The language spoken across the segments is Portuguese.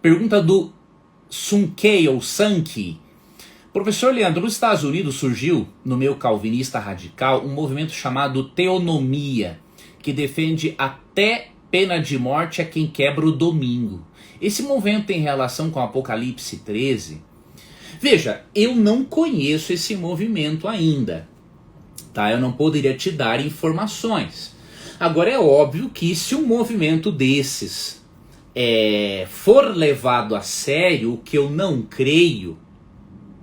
Pergunta do Sunkei ou Sankey. Professor Leandro, nos Estados Unidos surgiu, no meio calvinista radical, um movimento chamado teonomia, que defende até pena de morte a quem quebra o domingo. Esse movimento tem relação com Apocalipse 13? Veja, eu não conheço esse movimento ainda, tá? Eu não poderia te dar informações. Agora é óbvio que se um movimento desses for levado a sério, o que eu não creio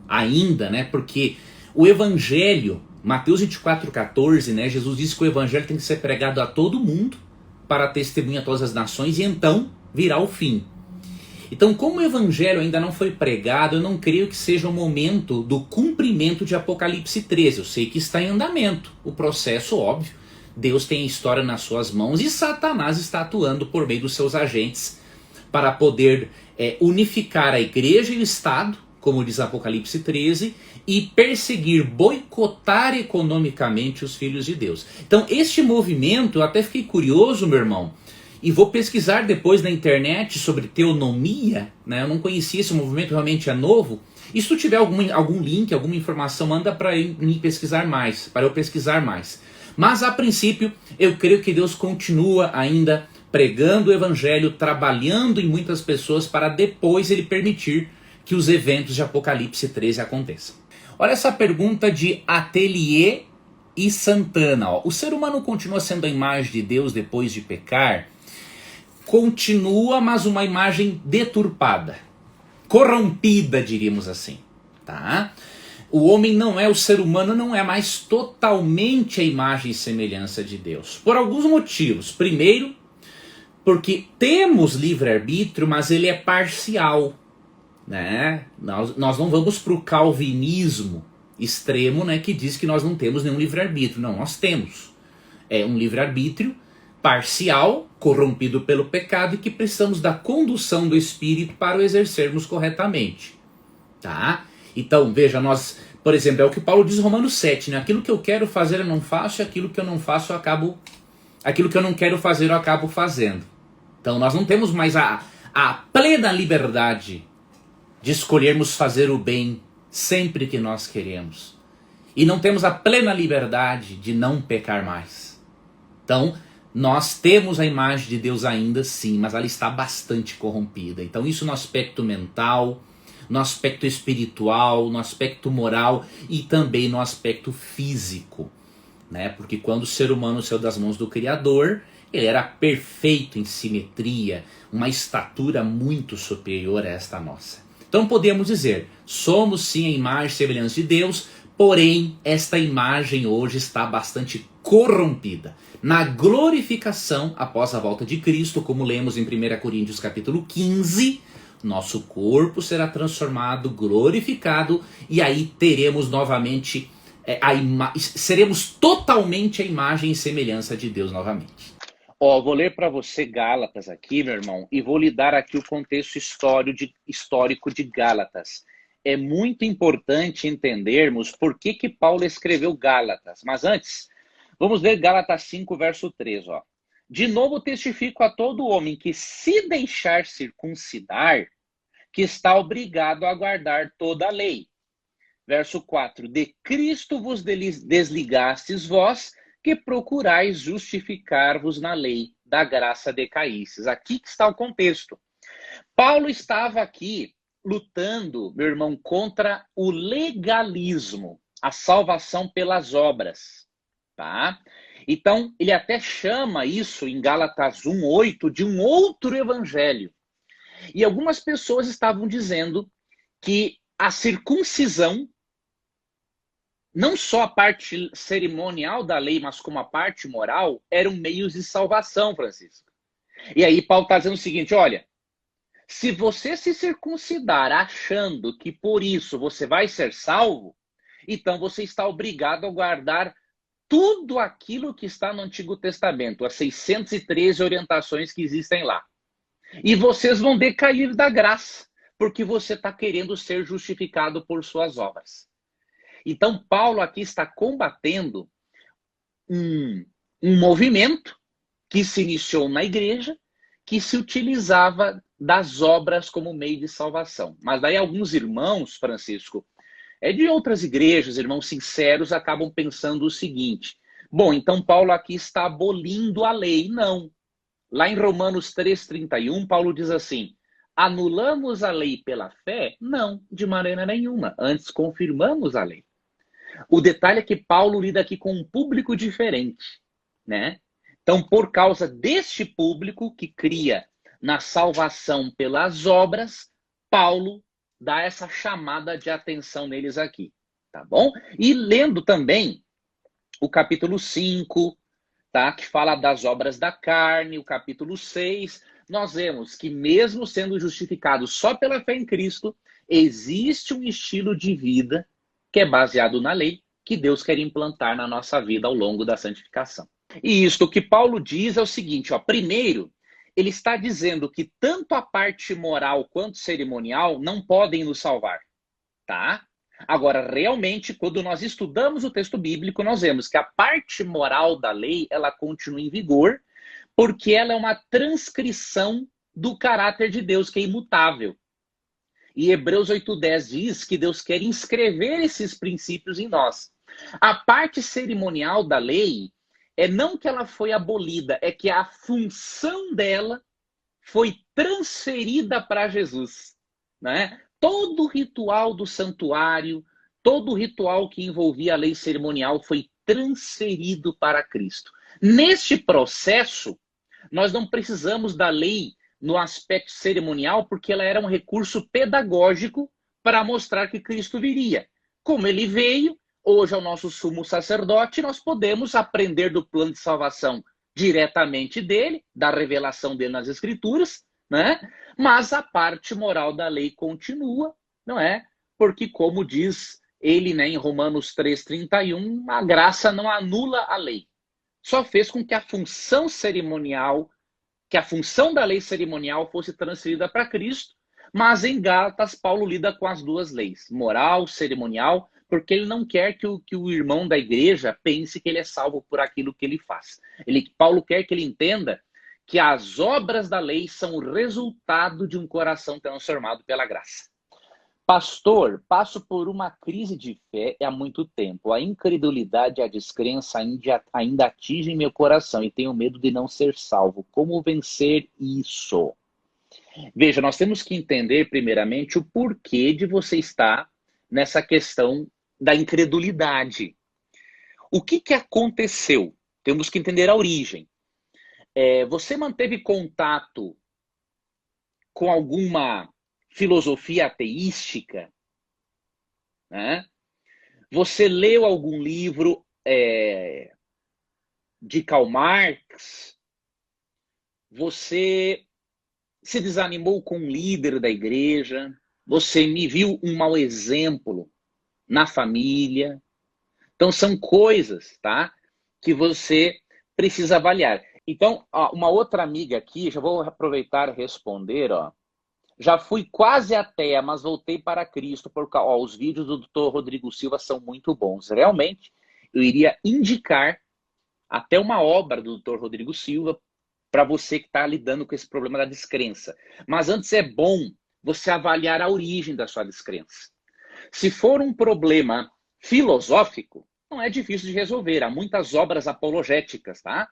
ainda, né? Porque o evangelho, Mateus 24,14, né? Jesus disse que o evangelho tem que ser pregado a todo mundo para testemunhar a todas as nações e então virá o fim. Então, como o evangelho ainda não foi pregado, eu não creio que seja o momento do cumprimento de Apocalipse 13. Eu sei que está em andamento o processo, óbvio. Deus tem a história nas suas mãos e Satanás está atuando por meio dos seus agentes para poder unificar a igreja e o Estado, como diz Apocalipse 13, e perseguir, boicotar economicamente os filhos de Deus. Então, este movimento, eu até fiquei curioso, meu irmão, e vou pesquisar depois na internet sobre teonomia, né? Eu não conhecia esse movimento, realmente é novo. E se tu tiver algum link, alguma informação, manda para eu pesquisar mais, Mas, a princípio, eu creio que Deus continua ainda pregando o evangelho, trabalhando em muitas pessoas para depois ele permitir que os eventos de Apocalipse 13 aconteçam. Olha essa pergunta de Atelier e Santana. Ó. O ser humano continua sendo a imagem de Deus depois de pecar? Continua, mas uma imagem deturpada, corrompida, diríamos assim. Tá? O homem não é, o ser humano não é mais totalmente a imagem e semelhança de Deus. Por alguns motivos. Primeiro, porque temos livre-arbítrio, mas ele é parcial. Né? Nós não vamos para o calvinismo extremo, né, que diz que nós não temos nenhum livre-arbítrio. Não, nós temos. É um livre-arbítrio parcial, corrompido pelo pecado e que precisamos da condução do Espírito para o exercermos corretamente. Tá? Então, veja, nós, por exemplo, é o que Paulo diz em Romanos 7, né? Aquilo que eu quero fazer eu não faço, e aquilo que eu não faço eu acabo... Aquilo que eu não quero fazer eu acabo fazendo. Então, nós não temos mais a plena liberdade de escolhermos fazer o bem sempre que nós queremos. E não temos a plena liberdade de não pecar mais. Então, nós temos a imagem de Deus ainda sim, mas ela está bastante corrompida. Então isso no aspecto mental, no aspecto espiritual, no aspecto moral e também no aspecto físico. Né? Porque quando o ser humano saiu das mãos do Criador, ele era perfeito em simetria, uma estatura muito superior a esta nossa. Então podemos dizer, somos sim a imagem e semelhança de Deus, porém esta imagem hoje está bastante corrompida. Na glorificação, após a volta de Cristo, como lemos em 1 Coríntios capítulo 15, nosso corpo será transformado, glorificado, e aí teremos novamente, seremos totalmente a imagem e semelhança de Deus novamente. Vou ler para você Gálatas aqui, meu irmão, e vou lhe dar aqui o contexto histórico de Gálatas. É muito importante entendermos por que Paulo escreveu Gálatas. Mas antes, vamos ler Gálatas 5, verso 3. Ó. De novo testifico a todo homem que se deixar circuncidar, que está obrigado a guardar toda a lei. Verso 4. De Cristo vos desligastes vós, que procurais justificar-vos na lei, da graça decaístes. Aqui que está o contexto. Paulo estava aqui lutando, meu irmão, contra o legalismo, a salvação pelas obras. Tá? Então, ele até chama isso em Gálatas 1:8 de um outro evangelho. E algumas pessoas estavam dizendo que a circuncisão, não só a parte cerimonial da lei, mas como a parte moral, eram meios de salvação, Francisco. E aí Paulo está dizendo o seguinte, olha, se você se circuncidar achando que por isso você vai ser salvo, então você está obrigado a guardar tudo aquilo que está no Antigo Testamento, as 613 orientações que existem lá. E vocês vão decair da graça, porque você está querendo ser justificado por suas obras. Então, Paulo aqui está combatendo um movimento que se iniciou na igreja, que se utilizava das obras como meio de salvação. Mas daí alguns irmãos, Francisco, de outras igrejas, irmãos sinceros, acabam pensando o seguinte: bom, então Paulo aqui está abolindo a lei. Não. Lá em Romanos 3,31, Paulo diz assim: anulamos a lei pela fé? Não, de maneira nenhuma. Antes confirmamos a lei. O detalhe é que Paulo lida aqui com um público diferente, né? Então, por causa deste público que cria na salvação pelas obras, Paulo dá essa chamada de atenção neles aqui, tá bom? E lendo também o capítulo 5, tá? Que fala das obras da carne, o capítulo 6, nós vemos que mesmo sendo justificados só pela fé em Cristo, existe um estilo de vida que é baseado na lei, que Deus quer implantar na nossa vida ao longo da santificação. E isto que Paulo diz é o seguinte, ó, primeiro, ele está dizendo que tanto a parte moral quanto cerimonial não podem nos salvar, tá? Agora, realmente, quando nós estudamos o texto bíblico, nós vemos que a parte moral da lei, ela continua em vigor, porque ela é uma transcrição do caráter de Deus, que é imutável. E Hebreus 8:10 diz que Deus quer inscrever esses princípios em nós. A parte cerimonial da lei é não que ela foi abolida, é que a função dela foi transferida para Jesus, né? Todo o ritual do santuário, todo o ritual que envolvia a lei cerimonial foi transferido para Cristo. Neste processo, nós não precisamos da lei no aspecto cerimonial, porque ela era um recurso pedagógico para mostrar que Cristo viria. Como ele veio, hoje é o nosso sumo sacerdote, nós podemos aprender do plano de salvação diretamente dele, da revelação dele nas Escrituras, né? Mas a parte moral da lei continua, não é? Porque, como diz ele, né, em Romanos 3,31, a graça não anula a lei. Só fez com que a função cerimonial, que a função da lei cerimonial fosse transferida para Cristo, mas em Gálatas, Paulo lida com as duas leis, moral, cerimonial, porque ele não quer que o irmão da igreja pense que ele é salvo por aquilo que ele faz. Paulo quer que ele entenda que as obras da lei são o resultado de um coração transformado pela graça. Pastor, passo por uma crise de fé há muito tempo. A incredulidade e a descrença ainda atingem meu coração e tenho medo de não ser salvo. Como vencer isso? Veja, nós temos que entender primeiramente o porquê de você estar nessa questão da incredulidade. O que aconteceu? Temos que entender a origem. Você manteve contato com alguma filosofia ateística? Né? Você leu algum livro de Karl Marx? Você se desanimou com um líder da igreja? Você me viu um mau exemplo na família? Então são coisas, tá, que você precisa avaliar. Então, ó, uma outra amiga aqui, já vou aproveitar e responder, ó. Já fui quase ateia, mas voltei para Cristo, porque os vídeos do Dr. Rodrigo Silva são muito bons. Realmente, eu iria indicar até uma obra do Dr. Rodrigo Silva para você que está lidando com esse problema da descrença. Mas antes é bom você avaliar a origem da sua descrença. Se for um problema filosófico, não é difícil de resolver. Há muitas obras apologéticas, tá?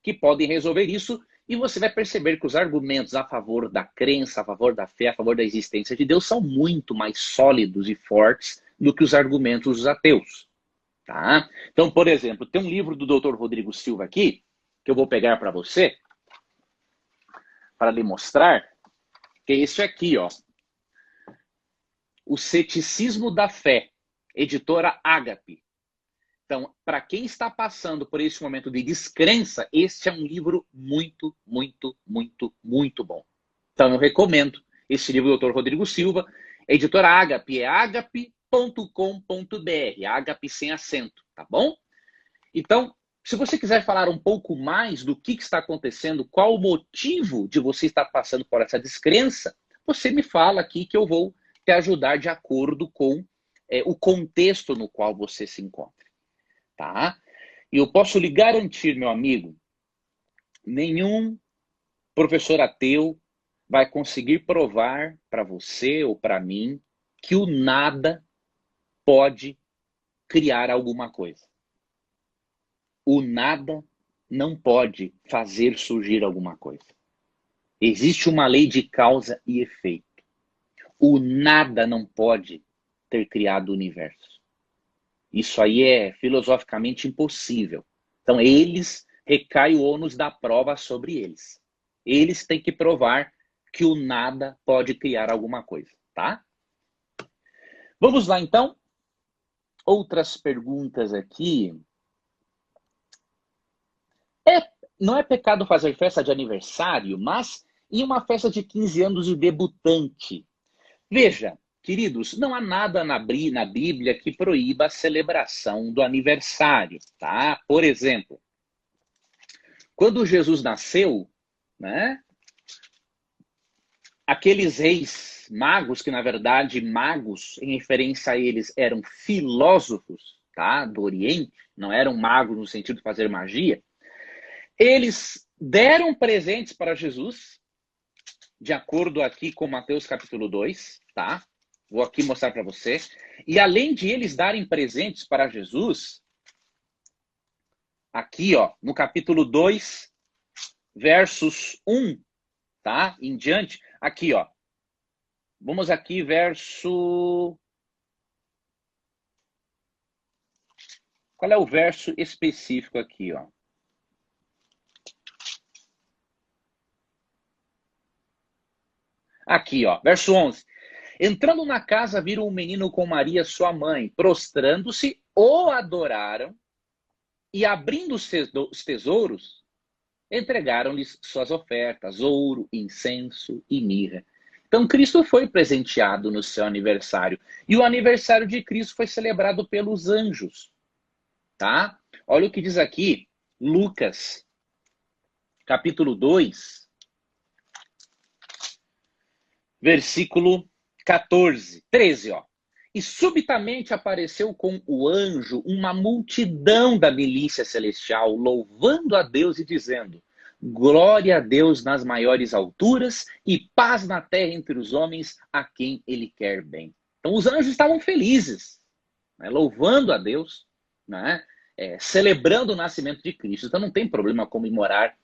Que podem resolver isso. E você vai perceber que os argumentos a favor da crença, a favor da fé, a favor da existência de Deus são muito mais sólidos e fortes do que os argumentos dos ateus. Tá? Então, por exemplo, tem um livro do Dr. Rodrigo Silva aqui, que eu vou pegar para você, para lhe mostrar, que é esse aqui, ó. O Ceticismo da Fé, editora Ágape. Então, para quem está passando por esse momento de descrença, este é um livro muito, muito, muito, muito bom. Então, eu recomendo esse livro do Dr. Rodrigo Silva, editora Ágape, é agape.com.br, Ágape sem acento, tá bom? Então, se você quiser falar um pouco mais do que está acontecendo, qual o motivo de você estar passando por essa descrença, você me fala aqui que eu vou te ajudar de acordo com o contexto no qual você se encontra. Tá? E eu posso lhe garantir, meu amigo, nenhum professor ateu, vai conseguir provar para você ou para mim que o nada pode criar alguma coisa. O nada não pode fazer surgir alguma coisa. Existe uma lei de causa e efeito. O nada não pode ter criado o universo. Isso aí é filosoficamente impossível. Então, recai o ônus da prova sobre eles. Eles têm que provar que o nada pode criar alguma coisa, tá? Vamos lá, então. Outras perguntas aqui. Não é pecado fazer festa de aniversário, mas em uma festa de 15 anos de debutante. Veja, queridos, não há nada na Bíblia que proíba a celebração do aniversário, tá? Por exemplo, quando Jesus nasceu, né? Aqueles reis magos, que na verdade magos, em referência a eles, eram filósofos, tá? Do Oriente, não eram magos no sentido de fazer magia. Eles deram presentes para Jesus, de acordo aqui com Mateus capítulo 2, tá? Vou aqui mostrar para você. E além de eles darem presentes para Jesus, aqui, ó, no capítulo 2, versos 1, tá? Em diante, aqui, ó. Vamos aqui, verso... Qual é o verso específico aqui, ó? Aqui, ó, verso 11. Entrando na casa, viram um menino com Maria, sua mãe. Prostrando-se, o adoraram e, abrindo os tesouros, entregaram-lhes suas ofertas, ouro, incenso e mirra. Então, Cristo foi presenteado no seu aniversário. E o aniversário de Cristo foi celebrado pelos anjos. Tá? Olha o que diz aqui, Lucas, capítulo 2, versículo 13, ó. E subitamente apareceu com o anjo uma multidão da milícia celestial, louvando a Deus e dizendo: glória a Deus nas maiores alturas e paz na terra entre os homens a quem ele quer bem. Então os anjos estavam felizes, né, louvando a Deus, né, celebrando o nascimento de Cristo. Então não tem problema comemorar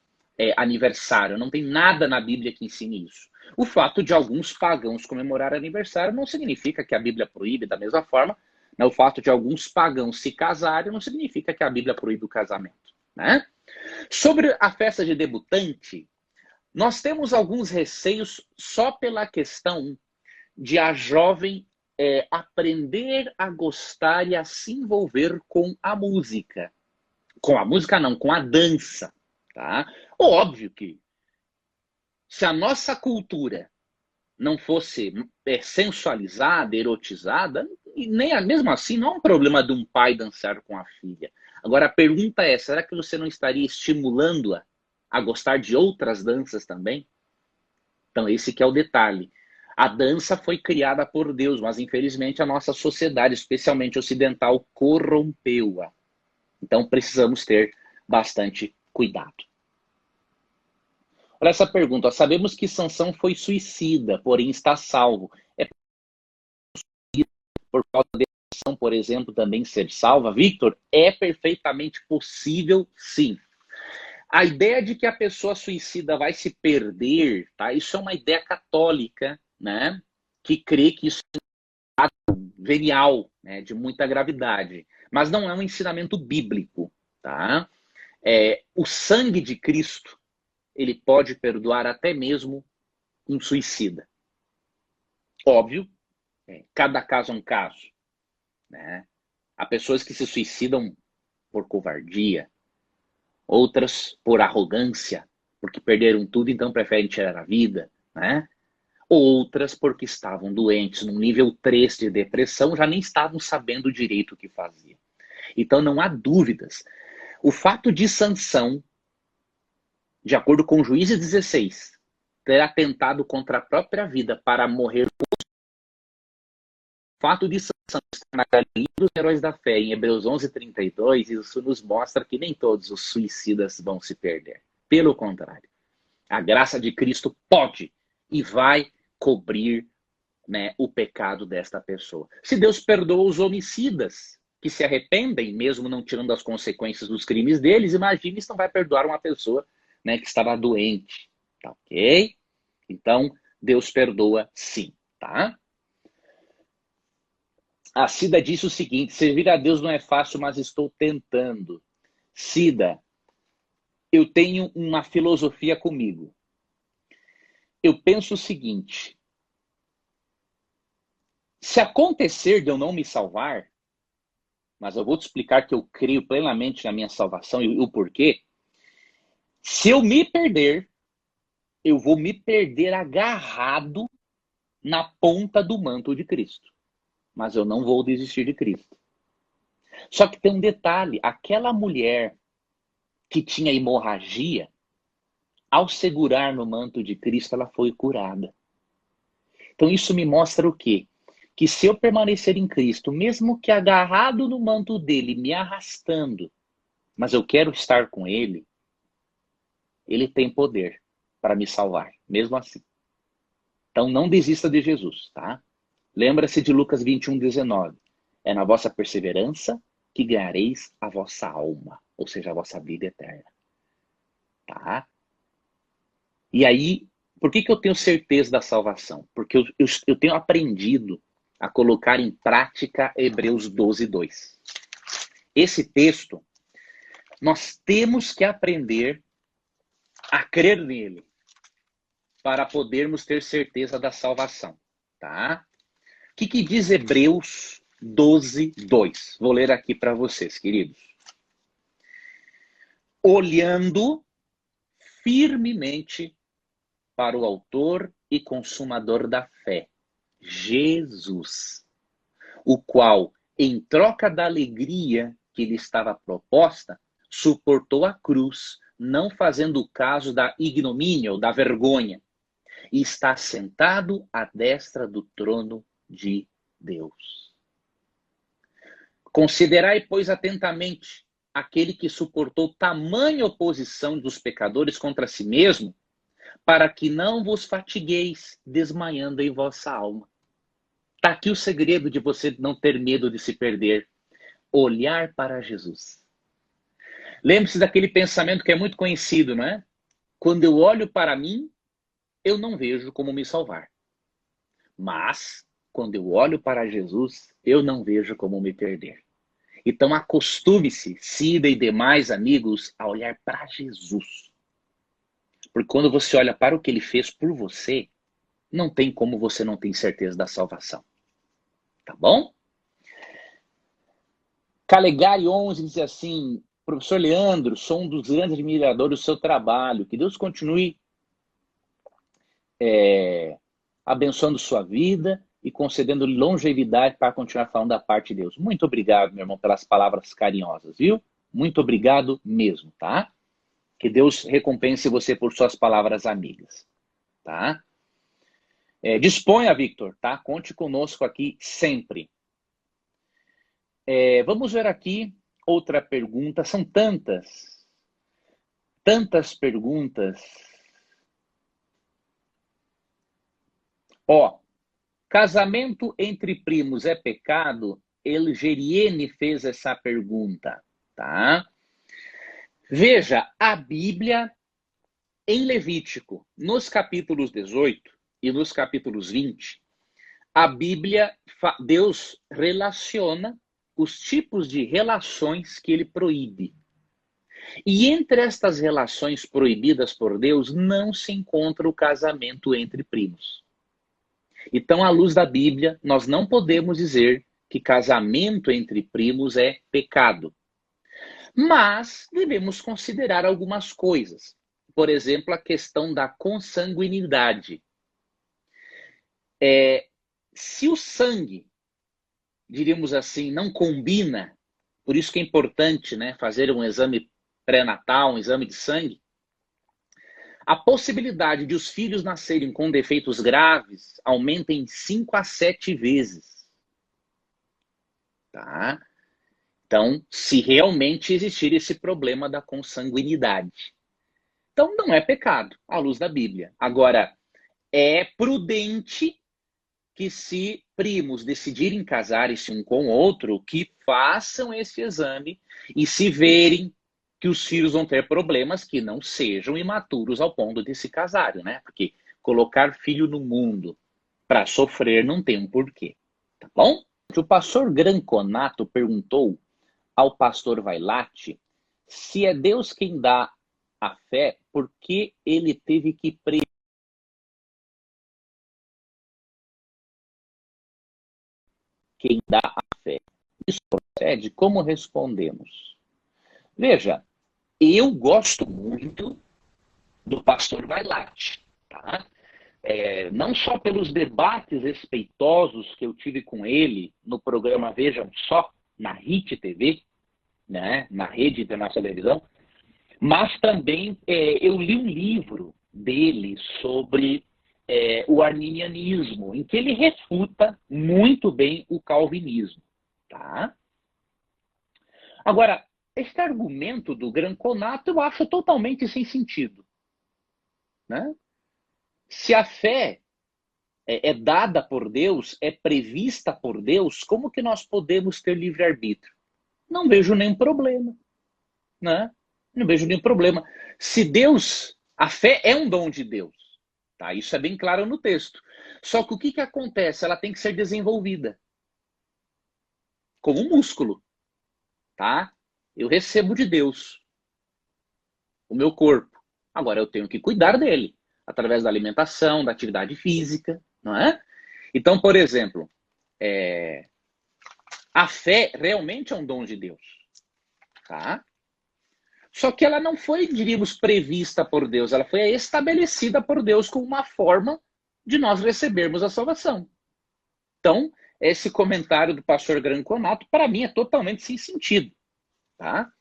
aniversário, não tem nada na Bíblia que ensine isso. O fato de alguns pagãos comemorar aniversário não significa que a Bíblia proíbe da mesma forma, né? O fato de alguns pagãos se casarem não significa que a Bíblia proíbe o casamento, né? Sobre a festa de debutante, nós temos alguns receios só pela questão de a jovem aprender a gostar e a se envolver com a música. Com a música não, com a dança, tá? Óbvio que se a nossa cultura não fosse sensualizada, erotizada, e nem mesmo assim não é um problema de um pai dançar com a filha. Agora a pergunta é, será que você não estaria estimulando-a a gostar de outras danças também? Então esse que é o detalhe. A dança foi criada por Deus, mas infelizmente a nossa sociedade, especialmente ocidental, corrompeu-a. Então precisamos ter bastante cuidado. Olha essa pergunta. Sabemos que Sansão foi suicida, porém está salvo. É por causa da depressão, por exemplo, também ser salva? Victor, é perfeitamente possível, sim. A ideia de que a pessoa suicida vai se perder, tá? Isso é uma ideia católica, né? Que crê que isso é venial, né? De muita gravidade. Mas não é um ensinamento bíblico, tá? O sangue de Cristo, ele pode perdoar até mesmo um suicida. Óbvio, cada caso é um caso, né? Há pessoas que se suicidam por covardia, outras por arrogância, porque perderam tudo, então preferem tirar a vida, né? Outras porque estavam doentes, num nível 3 de depressão, já nem estavam sabendo direito o que fazia. Então não há dúvidas. O fato de Sansão, de acordo com Juízes 16, ter atentado contra a própria vida para morrer. O fato de Sansão estar na galeria dos heróis da fé, em Hebreus 11:32, isso nos mostra que nem todos os suicidas vão se perder. Pelo contrário, a graça de Cristo pode e vai cobrir, né, o pecado desta pessoa. Se Deus perdoa os homicidas que se arrependem, mesmo não tirando as consequências dos crimes deles, imagine se não vai perdoar uma pessoa, né, que estava doente. Tá ok? Então, Deus perdoa sim, tá? A Cida disse o seguinte: servir a Deus não é fácil, mas estou tentando. Cida, eu tenho uma filosofia comigo. Eu penso o seguinte: se acontecer de eu não me salvar, mas eu vou te explicar que eu creio plenamente na minha salvação e o porquê. Se eu me perder, eu vou me perder agarrado na ponta do manto de Cristo. Mas eu não vou desistir de Cristo. Só que tem um detalhe: aquela mulher que tinha hemorragia, ao segurar no manto de Cristo, ela foi curada. Então isso me mostra o quê? Que se eu permanecer em Cristo, mesmo que agarrado no manto dele, me arrastando, mas eu quero estar com ele, ele tem poder para me salvar, mesmo assim. Então não desista de Jesus, tá? Lembra-se de Lucas 21:19. É na vossa perseverança que ganhareis a vossa alma, ou seja, a vossa vida eterna. Tá? E aí, por que eu tenho certeza da salvação? Porque eu tenho aprendido a colocar em prática Hebreus 12:2. Esse texto, nós temos que aprender a crer nele para podermos ter certeza da salvação. Tá? O que diz Hebreus 12:2? Vou ler aqui para vocês, queridos. Olhando firmemente para o autor e consumador da fé, Jesus, o qual, em troca da alegria que lhe estava proposta, suportou a cruz, não fazendo caso da ignomínia ou da vergonha, e está sentado à destra do trono de Deus. Considerai, pois, atentamente aquele que suportou tamanha oposição dos pecadores contra si mesmo, para que não vos fatigueis desmaiando em vossa alma. Está aqui o segredo de você não ter medo de se perder. Olhar para Jesus. Lembre-se daquele pensamento que é muito conhecido, não é? Quando eu olho para mim, eu não vejo como me salvar. Mas, quando eu olho para Jesus, eu não vejo como me perder. Então acostume-se, Cida e demais amigos, a olhar para Jesus. Porque quando você olha para o que ele fez por você, não tem como você não ter certeza da salvação. Tá bom? Calegari 11 diz assim: professor Leandro, sou um dos grandes admiradores do seu trabalho. Que Deus continue abençoando sua vida e concedendo longevidade para continuar falando da parte de Deus. Muito obrigado, meu irmão, pelas palavras carinhosas, viu? Muito obrigado mesmo, tá? Que Deus recompense você por suas palavras amigas, tá? Disponha, Victor, tá? Conte conosco aqui sempre. Vamos ver aqui outra pergunta. São tantas perguntas. Casamento entre primos é pecado? Elgeriene fez essa pergunta, tá? Veja, a Bíblia em Levítico, nos capítulos 18 e nos capítulos 20, a Bíblia, Deus relaciona os tipos de relações que ele proíbe. E entre estas relações proibidas por Deus, não se encontra o casamento entre primos. Então, à luz da Bíblia, nós não podemos dizer que casamento entre primos é pecado. Mas devemos considerar algumas coisas. Por exemplo, a questão da consanguinidade. Se o sangue, diríamos assim, não combina, por isso que é importante, né, fazer um exame pré-natal, um exame de sangue, a possibilidade de os filhos nascerem com defeitos graves aumenta em 5 a 7 vezes. Tá? Então, se realmente existir esse problema da consanguinidade. Então, não é pecado, à luz da Bíblia. Agora, é prudente que, se primos decidirem casar-se um com o outro, que façam esse exame e, se verem que os filhos vão ter problemas, que não sejam imaturos ao ponto de se casarem, né? Porque colocar filho no mundo para sofrer não tem um porquê, tá bom? O pastor Granconato perguntou ao pastor Vailate se é Deus quem dá a fé, por que ele teve que quem dá a fé. Isso procede? Como respondemos? Veja, eu gosto muito do pastor Vailate, tá? Não só pelos debates respeitosos que eu tive com ele no programa Vejam Só, na RIT TV, né, na Rede Internacional de Televisão, mas também eu li um livro dele sobre o arminianismo, em que ele refuta muito bem o calvinismo. Tá? Agora, esse argumento do Granconato eu acho totalmente sem sentido. Né? Se a fé é dada por Deus, é prevista por Deus, como que nós podemos ter livre-arbítrio? Não vejo nenhum problema. Né? Não vejo nenhum problema. Se Deus, a fé é um dom de Deus. Tá? Isso é bem claro no texto. Só que o que acontece? Ela tem que ser desenvolvida. Como um músculo. Tá? Eu recebo de Deus o meu corpo. Agora eu tenho que cuidar dele. Através da alimentação, da atividade física. Não é? Então, por exemplo, a fé realmente é um dom de Deus. Tá? Só que ela não foi, diríamos, prevista por Deus. Ela foi estabelecida por Deus como uma forma de nós recebermos a salvação. Então, esse comentário do pastor Granconato, para mim, é totalmente sem sentido. Tá?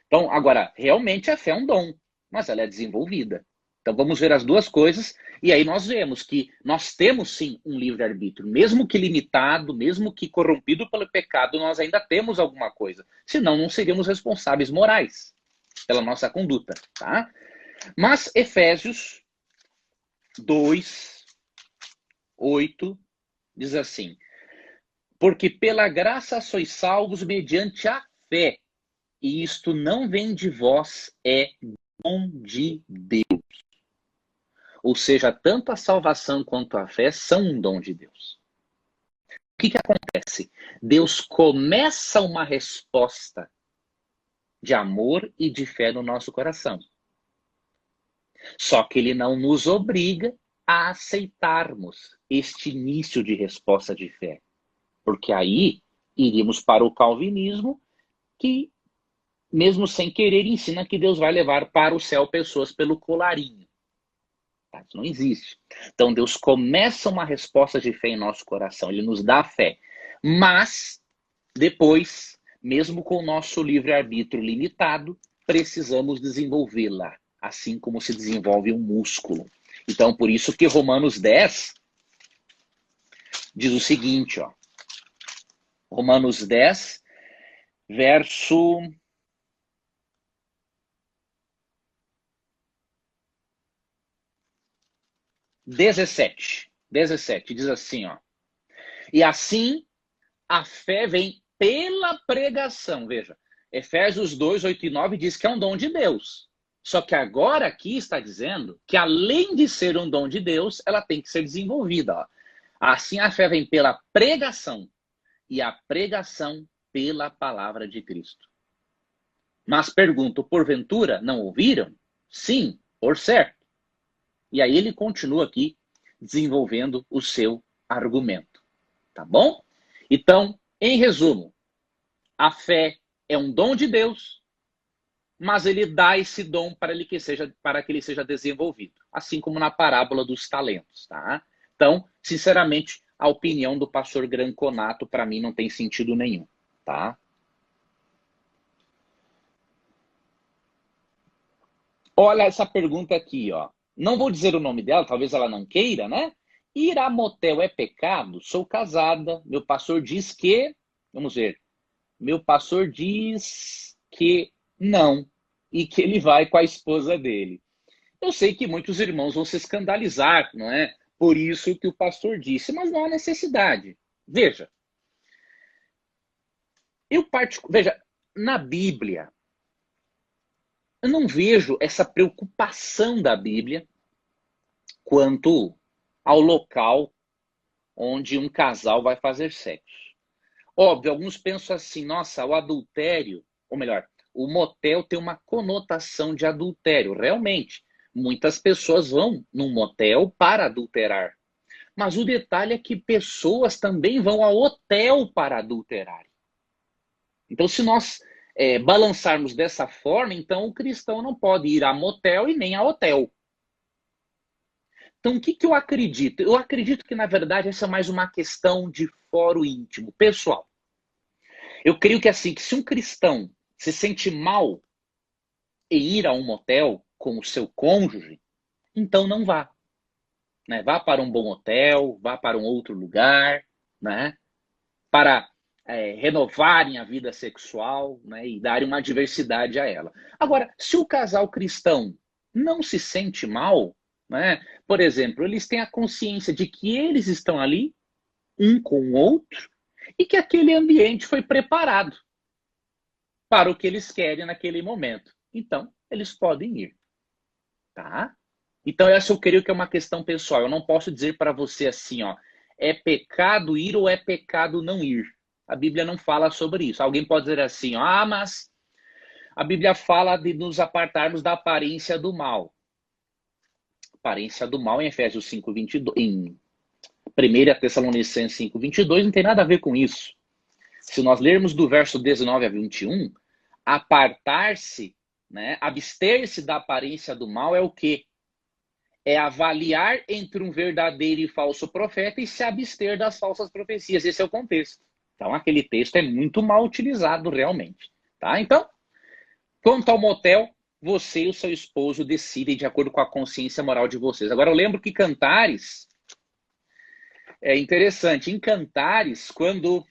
Então, agora, realmente a fé é um dom, mas ela é desenvolvida. Então, vamos ver as duas coisas, e aí nós vemos que nós temos, sim, um livre-arbítrio. Mesmo que limitado, mesmo que corrompido pelo pecado, nós ainda temos alguma coisa. Senão, não seríamos responsáveis morais pela nossa conduta. Tá? Mas Efésios 2, 8, diz assim: porque pela graça sois salvos mediante a fé, e isto não vem de vós, é dom de Deus. Ou seja, tanto a salvação quanto a fé são um dom de Deus. O que acontece? Deus começa uma resposta de amor e de fé no nosso coração. Só que ele não nos obriga a aceitarmos este início de resposta de fé. Porque aí iríamos para o calvinismo, que, mesmo sem querer, ensina que Deus vai levar para o céu pessoas pelo colarinho. Isso não existe. Então Deus começa uma resposta de fé em nosso coração. Ele nos dá fé. Mas, depois, mesmo com o nosso livre-arbítrio limitado, precisamos desenvolvê-la. Assim como se desenvolve um músculo. Então, por isso que Romanos 10 diz o seguinte, ó. Romanos 10, verso 17. 17 diz assim, ó. E assim a fé vem pela pregação. Veja, Efésios 2, 8 e 9 diz que é um dom de Deus. Só que agora aqui está dizendo que, além de ser um dom de Deus, ela tem que ser desenvolvida. Ó. Assim a fé vem pela pregação, e a pregação pela palavra de Cristo. Mas pergunto, porventura não ouviram? Sim, por certo. E aí ele continua aqui desenvolvendo o seu argumento. Tá bom? Então, em resumo, a fé é um dom de Deus, mas ele dá esse dom para que ele seja desenvolvido. Assim como na parábola dos talentos. Tá? Então, sinceramente, a opinião do pastor Granconato, para mim, não tem sentido nenhum. Tá? Olha essa pergunta aqui, ó. Não vou dizer o nome dela, talvez ela não queira, né? Ir a motel é pecado? Sou casada. Meu pastor diz que... Vamos ver. Meu pastor diz que não. E que ele vai com a esposa dele. Eu sei que muitos irmãos vão se escandalizar, não é? Por isso que o pastor disse, mas não há necessidade. Veja, veja, na Bíblia, eu não vejo essa preocupação da Bíblia quanto ao local onde um casal vai fazer sexo. Óbvio, alguns pensam assim, nossa, o adultério, ou melhor, o motel tem uma conotação de adultério. Realmente, muitas pessoas vão num motel para adulterar. Mas o detalhe é que pessoas também vão ao hotel para adulterar. Então, se nós balançarmos dessa forma, então o cristão não pode ir a motel e nem a hotel. Então, o que eu acredito? Eu acredito que, na verdade, essa é mais uma questão de foro íntimo, pessoal. Eu creio que, assim, que se um cristão se sente mal em ir a um motel com o seu cônjuge, então não vá. Né? Vá para um bom hotel, vá para um outro lugar, né? Para renovarem a vida sexual, né? E darem uma diversidade a ela. Agora, se o casal cristão não se sente mal, né? Por exemplo, eles têm a consciência de que eles estão ali, um com o outro, e que aquele ambiente foi preparado para o que eles querem naquele momento. Então, eles podem ir. Tá? Então, essa eu creio que é uma questão pessoal. Eu não posso dizer para você assim, ó, é pecado ir ou é pecado não ir. A Bíblia não fala sobre isso. Alguém pode dizer assim, ó, mas a Bíblia fala de nos apartarmos da aparência do mal. Aparência do mal em Efésios 5:22, em 1 Tessalonicenses 5:22, não tem nada a ver com isso. Se nós lermos do verso 19 a 21, apartar-se, né, abster-se da aparência do mal é o quê? É avaliar entre um verdadeiro e falso profeta e se abster das falsas profecias. Esse é o contexto. Então, aquele texto é muito mal utilizado realmente. Tá? Então, quanto ao motel, você e o seu esposo decidem de acordo com a consciência moral de vocês. Agora, eu lembro que Cantares é interessante. Em Cantares, quando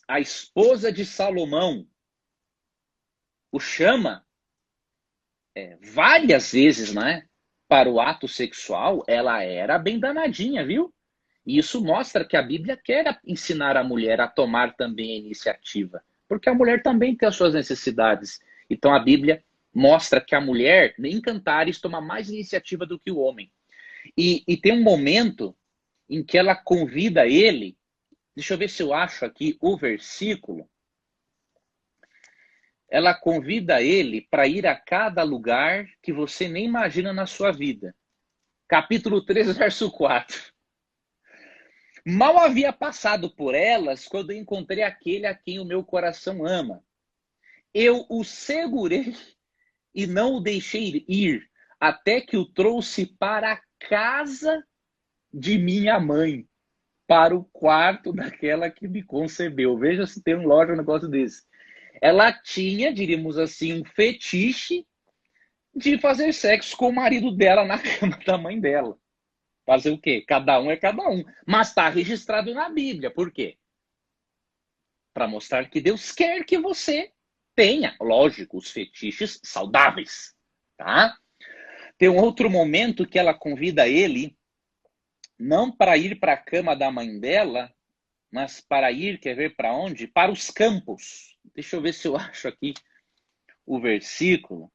a esposa de Salomão o chama várias vezes, né, para o ato sexual, ela era bem danadinha, viu? E isso mostra que a Bíblia quer ensinar a mulher a tomar também a iniciativa, porque a mulher também tem as suas necessidades. Então a Bíblia mostra que a mulher, em Cantares, toma mais iniciativa do que o homem. E tem um momento em que ela convida ele, deixa eu ver se eu acho aqui o versículo, ela convida ele para ir a cada lugar que você nem imagina na sua vida. Capítulo 3, verso 4. Mal havia passado por elas quando encontrei aquele a quem o meu coração ama. Eu o segurei e não o deixei ir, até que o trouxe para a casa de minha mãe, para o quarto daquela que me concebeu. Veja se tem um lógico um negócio desse. Ela tinha, diríamos assim, um fetiche de fazer sexo com o marido dela na cama da mãe dela. Fazer o quê? Cada um é cada um. Mas está registrado na Bíblia. Por quê? Para mostrar que Deus quer que você tenha, lógico, os fetiches saudáveis. Tá? Tem um outro momento que ela convida ele, não para ir para a cama da mãe dela, mas para ir, quer ver para onde? Para os campos. Deixa eu ver se eu acho aqui o versículo.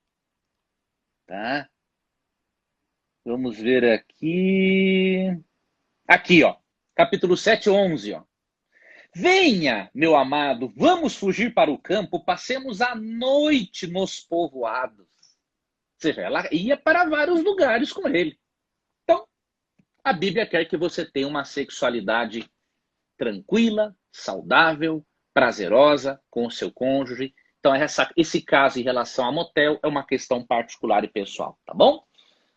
Tá? Vamos ver aqui. Aqui, ó. Capítulo 7, 11, ó. Venha, meu amado, vamos fugir para o campo, passemos a noite nos povoados. Ou seja, ela ia para vários lugares com ele. Então, a Bíblia quer que você tenha uma sexualidade tranquila, saudável, prazerosa com o seu cônjuge. Então, esse caso em relação a motel é uma questão particular e pessoal, tá bom?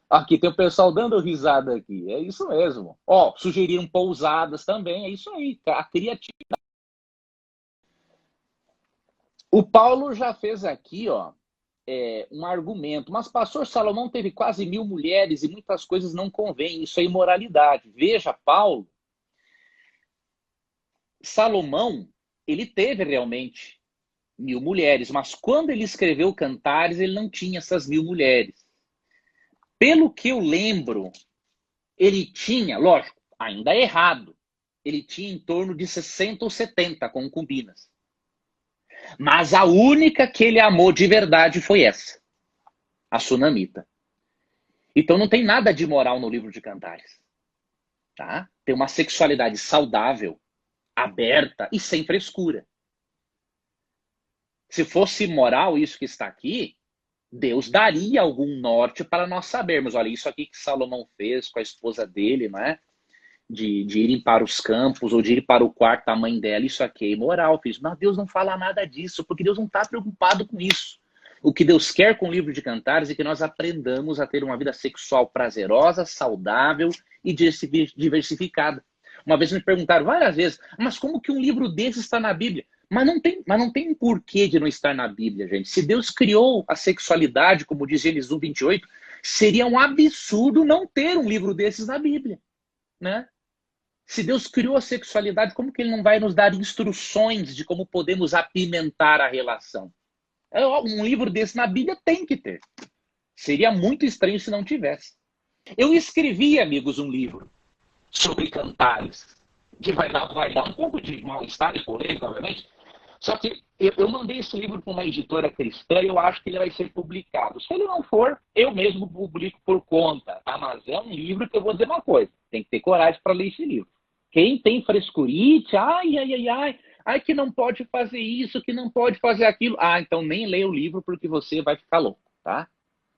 Aqui tem o pessoal dando risada aqui. É isso mesmo. Ó, sugeriram pousadas também. É isso aí. A criatividade. O Paulo já fez aqui, ó, um argumento. Mas pastor Salomão teve quase 1000 mulheres e muitas coisas não convêm. Isso é imoralidade. Veja, Paulo. Salomão, ele teve realmente 1000 mulheres. Mas quando ele escreveu Cantares, ele não tinha essas 1000 mulheres. Pelo que eu lembro, Ele tinha, lógico, ainda é errado, ele tinha em torno de 60 ou 70 concubinas. Mas a única que ele amou de verdade foi essa, a sunamita. Então não tem nada de moral no livro de Cantares. Tá? Tem uma sexualidade saudável, aberta e sem frescura. Se fosse moral isso que está aqui, Deus daria algum norte para nós sabermos. Olha, isso aqui que Salomão fez com a esposa dele, não é? De irem para os campos ou de ir para o quarto da mãe dela, isso aqui é imoral, filhos. Mas Deus não fala nada disso, porque Deus não está preocupado com isso. O que Deus quer com o livro de Cantares é que nós aprendamos a ter uma vida sexual prazerosa, saudável e diversificada. Uma vez me perguntaram várias vezes, mas como que um livro desse está na Bíblia? Mas não tem um porquê de não estar na Bíblia, gente. Se Deus criou a sexualidade, como diz Gênesis 1:28, seria um absurdo não ter um livro desses na Bíblia, né? Se Deus criou a sexualidade, como que ele não vai nos dar instruções de como podemos apimentar a relação? Um livro desse na Bíblia tem que ter. Seria muito estranho se não tivesse. Eu escrevi, amigos, um livro sobre Cantares, que vai dar um pouco de mal-estar e polêmica, obviamente. Só que eu mandei esse livro para uma editora cristã e eu acho que ele vai ser publicado. Se ele não for, eu mesmo publico por conta. Tá? Mas é um livro que eu vou dizer uma coisa. Tem que ter coragem para ler esse livro. Quem tem frescurite, ai, que não pode fazer isso, que não pode fazer aquilo. Ah, então nem leia o livro porque você vai ficar louco, tá?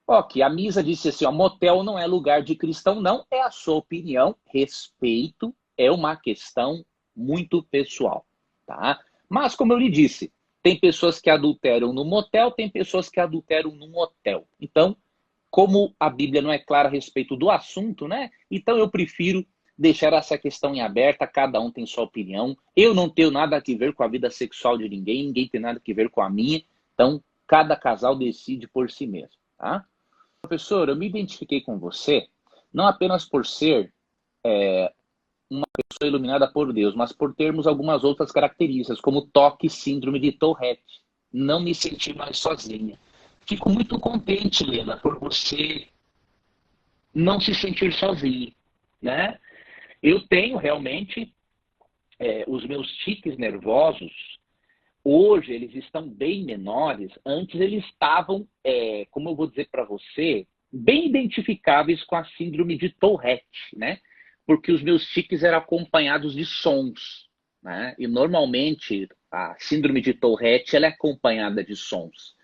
Ok, a Misa disse assim, ó, motel não é lugar de cristão, não. É a sua opinião, respeito, é uma questão muito pessoal, tá? Mas, como eu lhe disse, tem pessoas que adulteram no motel, tem pessoas que adulteram no motel. Então, como a Bíblia não é clara a respeito do assunto, né? Então eu prefiro deixar essa questão em aberta, cada um tem sua opinião. Eu não tenho nada a ver com a vida sexual de ninguém, ninguém tem nada a ver com a minha. Então, cada casal decide por si mesmo, tá? Professor, eu me identifiquei com você, não apenas por ser uma pessoa iluminada por Deus, mas por termos algumas outras características, como toque e síndrome de Tourette. Não me senti mais sozinha. Fico muito contente, Lena, por você não se sentir sozinha, né? Eu tenho realmente os meus tiques nervosos, hoje eles estão bem menores, antes eles estavam, como eu vou dizer para você, bem identificáveis com a síndrome de Tourette, né? Porque os meus tiques eram acompanhados de sons, né? E normalmente a síndrome de Tourette ela é acompanhada de sons,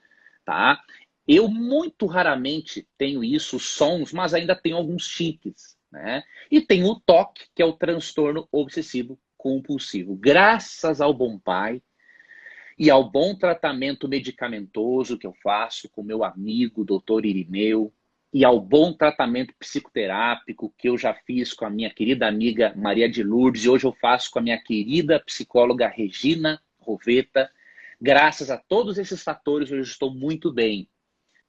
tá? Eu muito raramente tenho isso, sons, mas ainda tenho alguns tiques, né? E tenho o toque, que é o transtorno obsessivo compulsivo. Graças ao bom pai e ao bom tratamento medicamentoso que eu faço com meu amigo, doutor Irineu, e ao bom tratamento psicoterápico que eu já fiz com a minha querida amiga Maria de Lourdes, e hoje eu faço com a minha querida psicóloga Regina Roveta. Graças a todos esses fatores, hoje estou muito bem.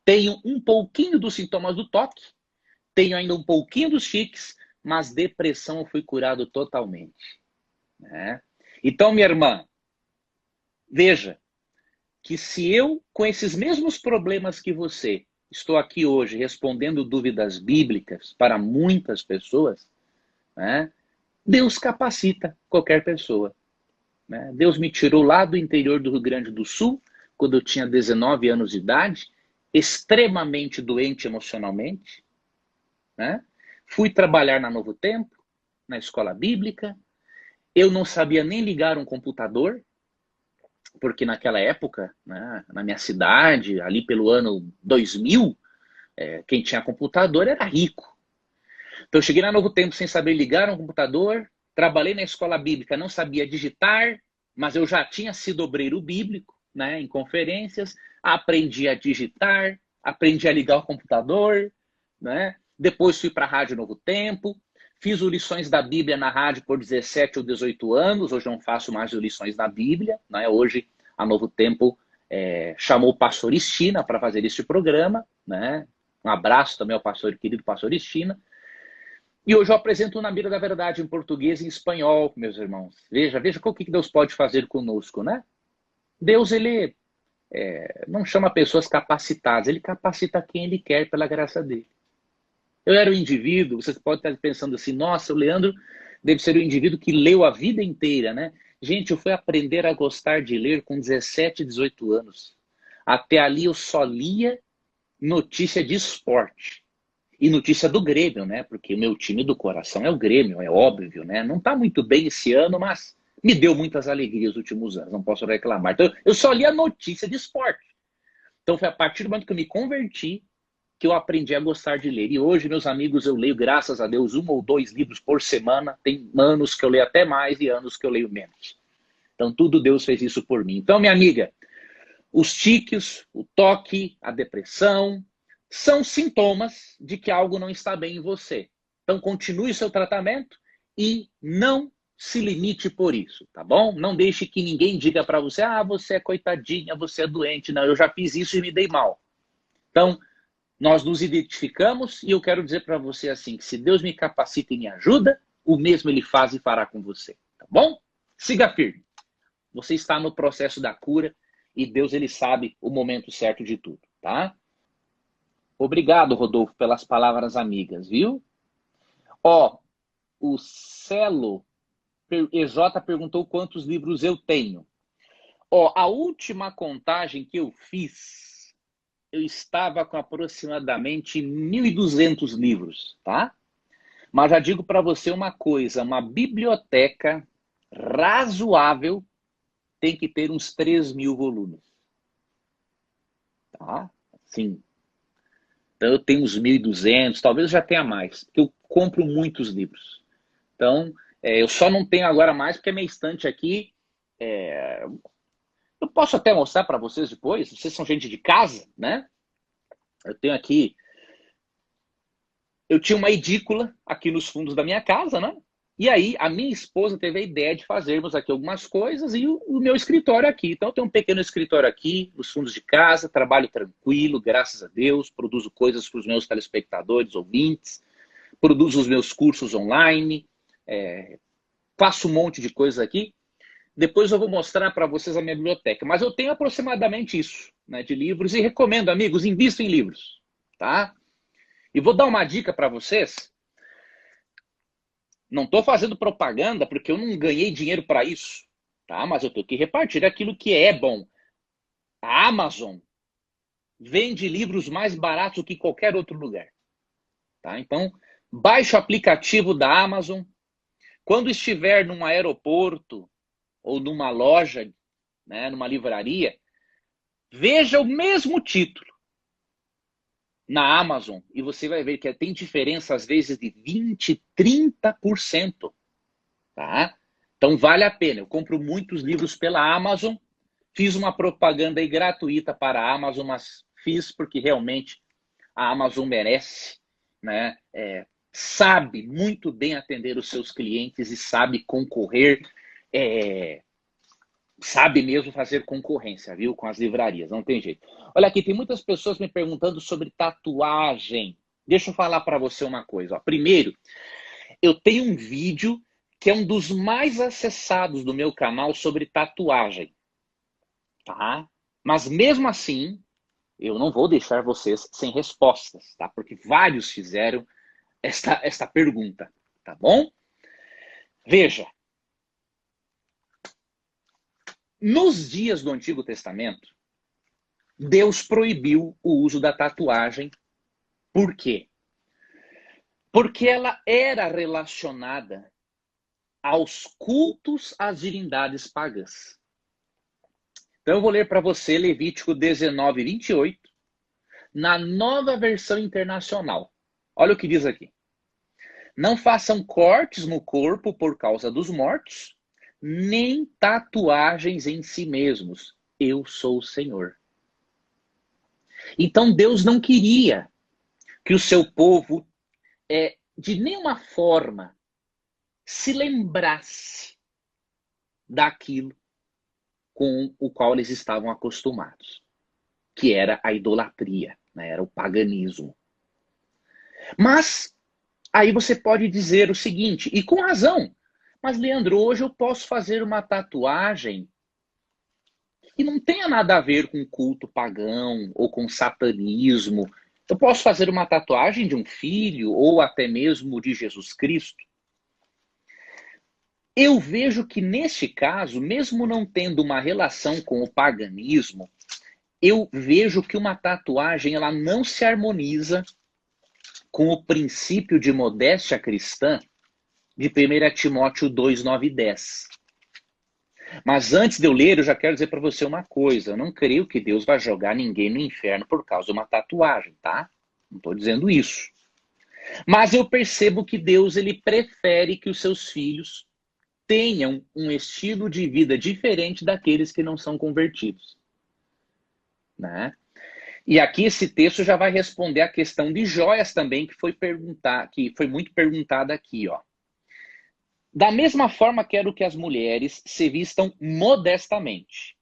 Tenho um pouquinho dos sintomas do toque, tenho ainda um pouquinho dos tiques, mas depressão eu fui curado totalmente, né? Então, minha irmã, veja que se eu, com esses mesmos problemas que você, estou aqui hoje respondendo dúvidas bíblicas para muitas pessoas, né? Deus capacita qualquer pessoa, né? Deus me tirou lá do interior do Rio Grande do Sul, quando eu tinha 19 anos de idade, extremamente doente emocionalmente, né? Fui trabalhar na Novo Tempo, na escola bíblica. Eu não sabia nem ligar um computador, porque naquela época, né, na minha cidade, ali pelo ano 2000, quem tinha computador era rico. Então eu cheguei na Novo Tempo sem saber ligar um computador, trabalhei na escola bíblica, não sabia digitar, mas eu já tinha sido obreiro bíblico, né, em conferências, aprendi a digitar, aprendi a ligar o computador, né? Depois fui para a Rádio Novo Tempo, fiz lições da Bíblia na rádio por 17 ou 18 anos, hoje não faço mais lições da Bíblia, né? Hoje a Novo Tempo chamou o pastor Estina para fazer este programa, né? Um abraço também ao querido pastor Estina. E hoje eu apresento Na Mira da Verdade em português e em espanhol, meus irmãos. Veja o que Deus pode fazer conosco, né? Deus, ele não chama pessoas capacitadas, ele capacita quem ele quer pela graça dele. Eu era o indivíduo, você pode estar pensando assim, nossa, o Leandro deve ser o indivíduo que leu a vida inteira, né? Gente, eu fui aprender a gostar de ler com 17, 18 anos. Até ali eu só lia notícia de esporte. E notícia do Grêmio, né? Porque o meu time do coração é o Grêmio, é óbvio, né? Não tá muito bem esse ano, mas me deu muitas alegrias nos últimos anos, não posso reclamar. Então, eu só li a notícia de esporte. Então, foi a partir do momento que eu me converti que eu aprendi a gostar de ler. E hoje, meus amigos, eu leio, graças a Deus, 1 ou 2 livros por semana. Tem anos que eu leio até mais e anos que eu leio menos. Então, tudo Deus fez isso por mim. Então, minha amiga, os tiques, o toque, a depressão, são sintomas de que algo não está bem em você. Então, continue seu tratamento e não se limite por isso, tá bom? Não deixe que ninguém diga para você, você é coitadinha, você é doente. Não, eu já fiz isso e me dei mal. Então, nós nos identificamos e eu quero dizer para você assim, que se Deus me capacita e me ajuda, o mesmo Ele faz e fará com você, tá bom? Siga firme. Você está no processo da cura e Deus, Ele sabe o momento certo de tudo, tá? Obrigado, Rodolfo, pelas palavras amigas, viu? O Celo EJ perguntou quantos livros eu tenho. A última contagem que eu fiz, eu estava com aproximadamente 1.200 livros, tá? Mas já digo para você uma coisa, uma biblioteca razoável tem que ter uns 3.000 volumes. Tá? Sim. Então eu tenho uns 1.200, talvez eu já tenha mais, porque eu compro muitos livros. Então, eu só não tenho agora mais, porque a minha estante aqui, eu posso até mostrar para vocês depois, vocês são gente de casa, né? Eu tenho aqui, eu tinha uma edícula aqui nos fundos da minha casa, né? E aí, a minha esposa teve a ideia de fazermos aqui algumas coisas e o meu escritório aqui. Então, eu tenho um pequeno escritório aqui, nos fundos de casa, trabalho tranquilo, graças a Deus, produzo coisas para os meus telespectadores, ouvintes, produzo os meus cursos online, faço um monte de coisas aqui. Depois eu vou mostrar para vocês a minha biblioteca. Mas eu tenho aproximadamente isso, né, de livros e recomendo, amigos, invistam em livros, tá? E vou dar uma dica para vocês. Não estou fazendo propaganda porque eu não ganhei dinheiro para isso, tá? Mas eu tenho que repartir aquilo que é bom. A Amazon vende livros mais baratos do que qualquer outro lugar, tá? Então, baixe o aplicativo da Amazon. Quando estiver num aeroporto ou numa loja, né, numa livraria, veja o mesmo título na Amazon e você vai ver que tem diferença às vezes de 20%, 30%. Tá? Então vale a pena. Eu compro muitos livros pela Amazon. Fiz uma propaganda aí gratuita para a Amazon, mas fiz porque realmente a Amazon merece, né? Sabe muito bem atender os seus clientes e sabe concorrer, sabe mesmo fazer concorrência, viu? Com as livrarias, não tem jeito. Olha aqui, tem muitas pessoas me perguntando sobre tatuagem. Deixa eu falar para você uma coisa. Primeiro, eu tenho um vídeo que é um dos mais acessados do meu canal sobre tatuagem, tá? Mas mesmo assim, eu não vou deixar vocês sem respostas, tá? Porque vários fizeram esta pergunta, tá bom? Veja, nos dias do Antigo Testamento, Deus proibiu o uso da tatuagem. Por quê? Porque ela era relacionada aos cultos às divindades pagãs. Então eu vou ler para você Levítico 19, 28, na Nova Versão Internacional. Olha o que diz aqui. Não façam cortes no corpo por causa dos mortos, nem tatuagens em si mesmos. Eu sou o Senhor. Então Deus não queria que o seu povo, de nenhuma forma, se lembrasse daquilo com o qual eles estavam acostumados, que era a idolatria, né? Era o paganismo. Mas aí você pode dizer o seguinte, e com razão, mas Leandro, hoje eu posso fazer uma tatuagem que não tenha nada a ver com culto pagão ou com satanismo. Eu posso fazer uma tatuagem de um filho ou até mesmo de Jesus Cristo? Eu vejo que neste caso, mesmo não tendo uma relação com o paganismo, eu vejo que uma tatuagem ela não se harmoniza com o princípio de modéstia cristã de 1 Timóteo 2, 9 e 10. Mas antes de eu ler, eu já quero dizer para você uma coisa. Eu não creio que Deus vai jogar ninguém no inferno por causa de uma tatuagem, tá? Não estou dizendo isso. Mas eu percebo que Deus ele prefere que os seus filhos tenham um estilo de vida diferente daqueles que não são convertidos, né? E aqui esse texto já vai responder a questão de joias também que foi muito perguntada aqui, ó. Da mesma forma, quero que as mulheres se vistam modestamente.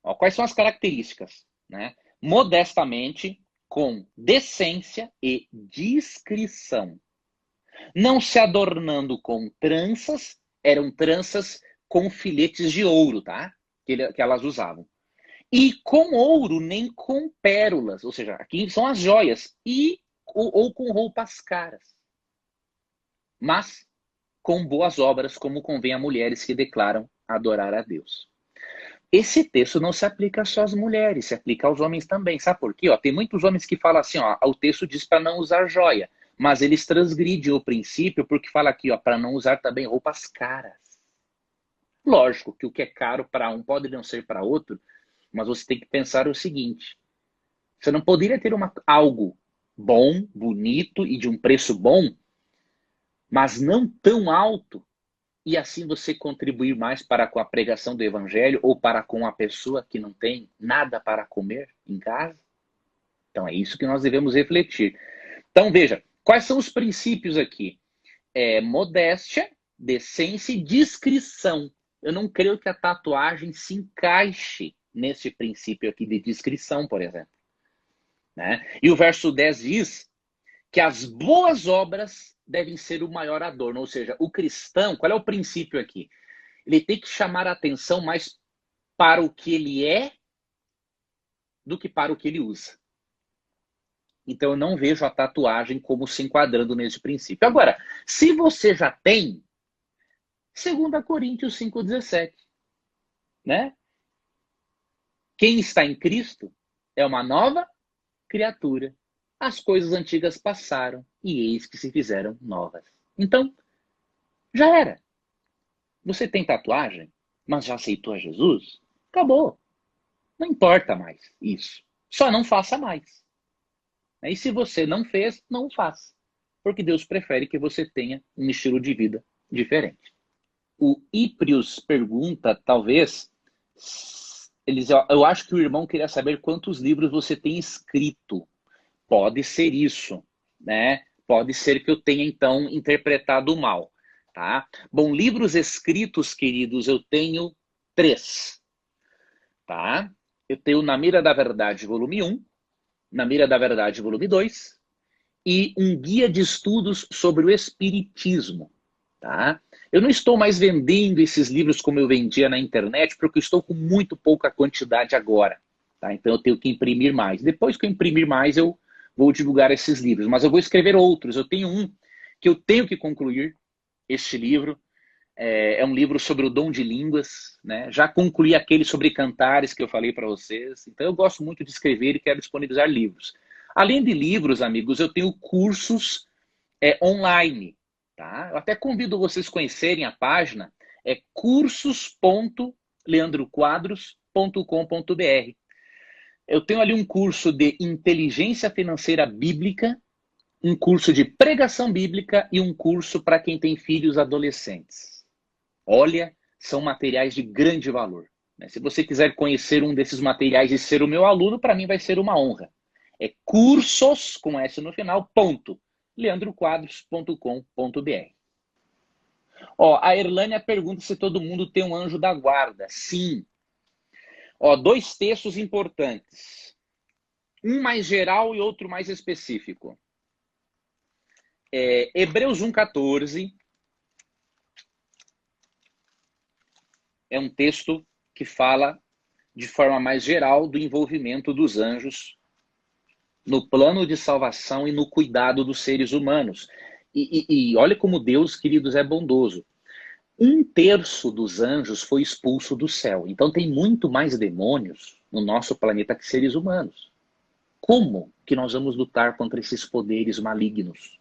Ó, quais são as características, né? Modestamente, com decência e discrição, não se adornando com tranças, eram tranças com filetes de ouro, tá? Que elas usavam. E com ouro, nem com pérolas, ou seja, aqui são as joias, ou com roupas caras. Mas com boas obras, como convém a mulheres que declaram adorar a Deus. Esse texto não se aplica só às mulheres, se aplica aos homens também. Sabe por quê? Ó, tem muitos homens que falam assim, ó, o texto diz para não usar joia, mas eles transgridem o princípio porque fala aqui, ó, para não usar também roupas caras. Lógico que o que é caro para um pode não ser para outro, mas você tem que pensar o seguinte: você não poderia ter algo bom, bonito e de um preço bom, mas não tão alto, e assim você contribuir mais para com a pregação do evangelho ou para com a pessoa que não tem nada para comer em casa? Então é isso que nós devemos refletir. Então veja, quais são os princípios aqui? Modéstia, decência e discrição. Eu não creio que a tatuagem se encaixe nesse princípio aqui de discrição, por exemplo, né? E o verso 10 diz que as boas obras devem ser o maior adorno, ou seja, o cristão, qual é o princípio aqui? Ele tem que chamar a atenção mais para o que ele é do que para o que ele usa. Então eu não vejo a tatuagem como se enquadrando nesse princípio. Agora, se você já tem, 2 Coríntios 5,17, né? Quem está em Cristo é uma nova criatura. As coisas antigas passaram e eis que se fizeram novas. Então, já era. Você tem tatuagem, mas já aceitou a Jesus? Acabou. Não importa mais isso. Só não faça mais. E se você não fez, não faça. Porque Deus prefere que você tenha um estilo de vida diferente. O Iprius pergunta, talvez, eu acho que o irmão queria saber quantos livros você tem escrito. Pode ser isso, né? Pode ser que eu tenha, então, interpretado mal, tá? Bom, livros escritos, queridos, eu tenho 3, tá? Eu tenho Na Mira da Verdade, volume 1, Na Mira da Verdade, volume 2, e um guia de estudos sobre o Espiritismo, tá? Eu não estou mais vendendo esses livros como eu vendia na internet, porque eu estou com muito pouca quantidade agora, tá? Então eu tenho que imprimir mais. Depois que eu imprimir mais, eu vou divulgar esses livros, mas eu vou escrever outros. Eu tenho um que eu tenho que concluir, este livro. É um livro sobre o dom de línguas, né? Já concluí aquele sobre cantares que eu falei para vocês. Então eu gosto muito de escrever e quero disponibilizar livros. Além de livros, amigos, eu tenho cursos online, tá? Eu até convido vocês a conhecerem a página, cursos.leandroquadros.com.br. Eu tenho ali um curso de inteligência financeira bíblica, um curso de pregação bíblica e um curso para quem tem filhos adolescentes. Olha, são materiais de grande valor, né? Se você quiser conhecer um desses materiais e ser o meu aluno, para mim vai ser uma honra. É cursos, com S no final, ponto, leandroquadros.com.br. Ó, a Erlânia pergunta se todo mundo tem um anjo da guarda. Sim. Ó, 2 textos importantes. Um mais geral e outro mais específico. Hebreus 1,14 é um texto que fala de forma mais geral do envolvimento dos anjos no plano de salvação e no cuidado dos seres humanos. E olha como Deus, queridos, é bondoso. 1/3 dos anjos foi expulso do céu. Então tem muito mais demônios no nosso planeta que seres humanos. Como que nós vamos lutar contra esses poderes malignos?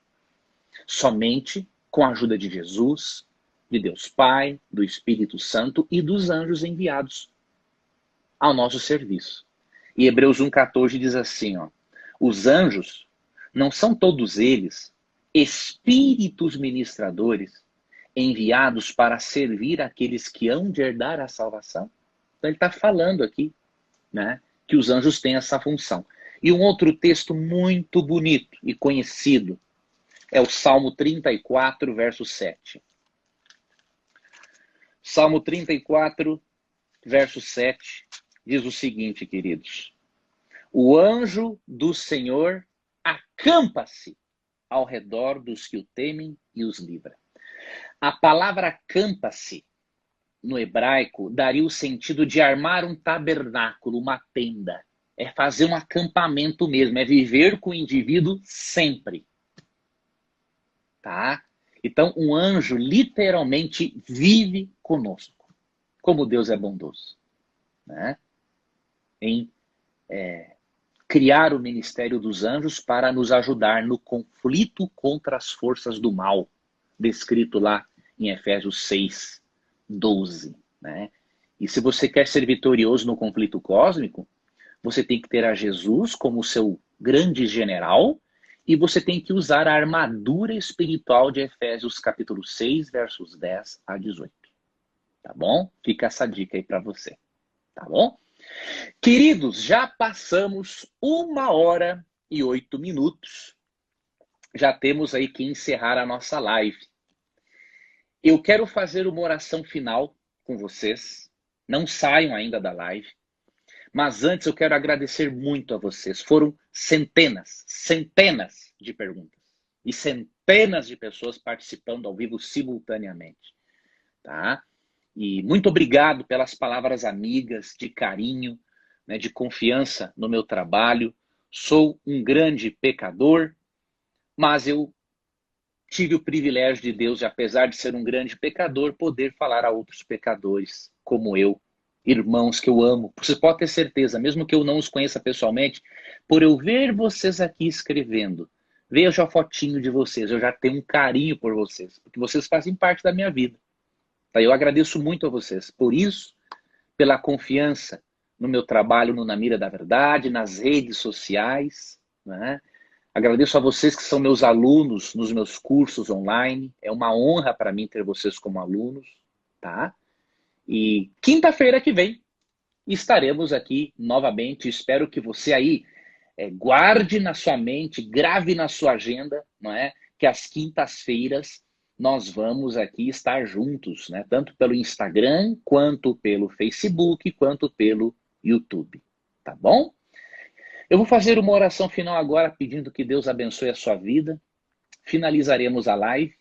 Somente com a ajuda de Jesus, de Deus Pai, do Espírito Santo e dos anjos enviados ao nosso serviço. E Hebreus 1,14 diz assim, ó, os anjos não são todos eles espíritos ministradores enviados para servir aqueles que hão de herdar a salvação? Então ele está falando aqui, né, que os anjos têm essa função. E um outro texto muito bonito e conhecido é o Salmo 34, verso 7. Salmo 34, verso 7, diz o seguinte, queridos. O anjo do Senhor acampa-se ao redor dos que o temem e os livra. A palavra acampa-se, no hebraico, daria o sentido de armar um tabernáculo, uma tenda. É fazer um acampamento mesmo, é viver com o indivíduo sempre. Tá? Então, um anjo literalmente vive conosco. Como Deus é bondoso. Né? Em criar o ministério dos anjos para nos ajudar no conflito contra as forças do mal, descrito lá em Efésios 6, 12. Né? E se você quer ser vitorioso no conflito cósmico, você tem que ter a Jesus como seu grande general e você tem que usar a armadura espiritual de Efésios capítulo 6, versos 10 a 18. Tá bom? Fica essa dica aí para você. Tá bom? Queridos, já passamos 1h08. Já temos aí que encerrar a nossa live. Eu quero fazer uma oração final com vocês. Não saiam ainda da live. Mas antes eu quero agradecer muito a vocês. Foram centenas de perguntas. E centenas de pessoas participando ao vivo simultaneamente. Tá? E muito obrigado pelas palavras amigas, de carinho, né, de confiança no meu trabalho. Sou um grande pecador, mas eu tive o privilégio de Deus, apesar de ser um grande pecador, poder falar a outros pecadores como eu, irmãos que eu amo. Você pode ter certeza, mesmo que eu não os conheça pessoalmente, por eu ver vocês aqui escrevendo, vejo a fotinho de vocês, eu já tenho um carinho por vocês, porque vocês fazem parte da minha vida. Eu agradeço muito a vocês por isso, pela confiança no meu trabalho no Na Mira da Verdade, nas redes sociais. Né? Agradeço a vocês que são meus alunos nos meus cursos online. É uma honra para mim ter vocês como alunos. Tá? E quinta-feira que vem estaremos aqui novamente. Espero que você aí guarde na sua mente, grave na sua agenda, não é? Que às quintas-feiras nós vamos aqui estar juntos, né? Tanto pelo Instagram, quanto pelo Facebook, quanto pelo YouTube. Tá bom? Eu vou fazer uma oração final agora, pedindo que Deus abençoe a sua vida. Finalizaremos a live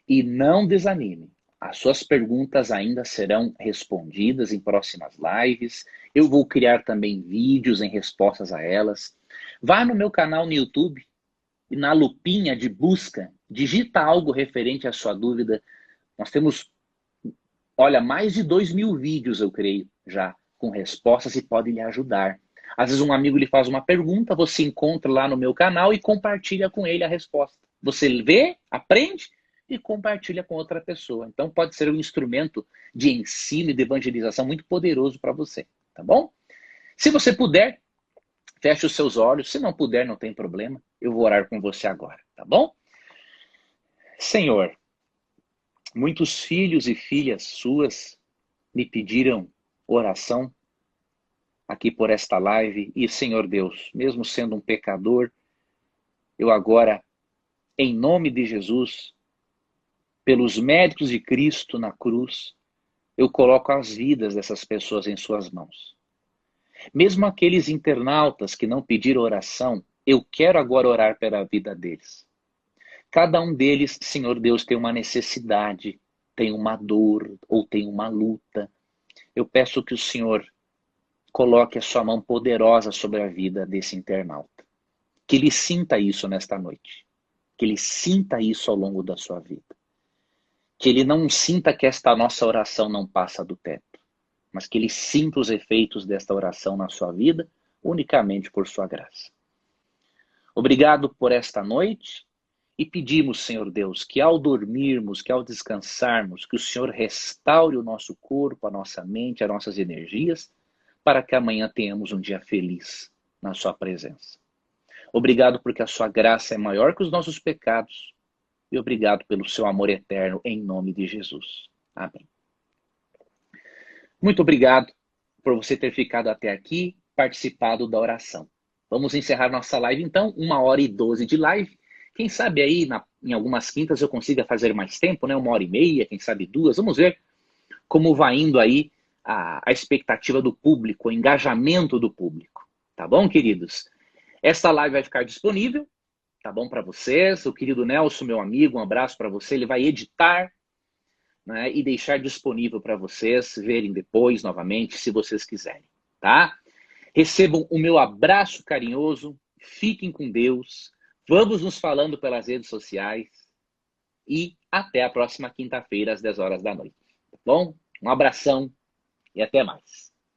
e não desanime. As suas perguntas ainda serão respondidas em próximas lives. Eu vou criar também vídeos em respostas a elas. Vá no meu canal no YouTube e na lupinha de busca, digita algo referente à sua dúvida. Nós temos, olha, mais de 2.000 vídeos, eu creio, já, com respostas e pode lhe ajudar. Às vezes um amigo lhe faz uma pergunta, você encontra lá no meu canal e compartilha com ele a resposta. Você vê, aprende e compartilha com outra pessoa. Então pode ser um instrumento de ensino e de evangelização muito poderoso para você, tá bom? Se você puder, feche os seus olhos. Se não puder, não tem problema. Eu vou orar com você agora, tá bom? Senhor, muitos filhos e filhas suas me pediram oração aqui por esta live. E, Senhor Deus, mesmo sendo um pecador, eu agora, em nome de Jesus, pelos méritos de Cristo na cruz, eu coloco as vidas dessas pessoas em suas mãos. Mesmo aqueles internautas que não pediram oração, eu quero agora orar pela vida deles. Cada um deles, Senhor Deus, tem uma necessidade, tem uma dor ou tem uma luta. Eu peço que o Senhor coloque a sua mão poderosa sobre a vida desse internauta. Que ele sinta isso nesta noite. Que ele sinta isso ao longo da sua vida. Que ele não sinta que esta nossa oração não passa do teto, mas que ele sinta os efeitos desta oração na sua vida unicamente por sua graça. Obrigado por esta noite e pedimos, Senhor Deus, que ao dormirmos, que ao descansarmos, que o Senhor restaure o nosso corpo, a nossa mente, as nossas energias, para que amanhã tenhamos um dia feliz na sua presença. Obrigado porque a sua graça é maior que os nossos pecados e obrigado pelo seu amor eterno em nome de Jesus. Amém. Muito obrigado por você ter ficado até aqui, participado da oração. Vamos encerrar nossa live então, 1h12 de live. Quem sabe aí em algumas quintas eu consiga fazer mais tempo, né? 1h30, quem sabe 2. Vamos ver como vai indo aí a expectativa do público, o engajamento do público. Tá bom, queridos? Esta live vai ficar disponível, tá bom, para vocês. O querido Nelson, meu amigo, um abraço para você. Ele vai editar, né, e deixar disponível para vocês verem depois, novamente, se vocês quiserem, tá? Recebam o meu abraço carinhoso, fiquem com Deus, vamos nos falando pelas redes sociais e até a próxima quinta-feira, às 10 horas da noite, tá bom? Um abração e até mais.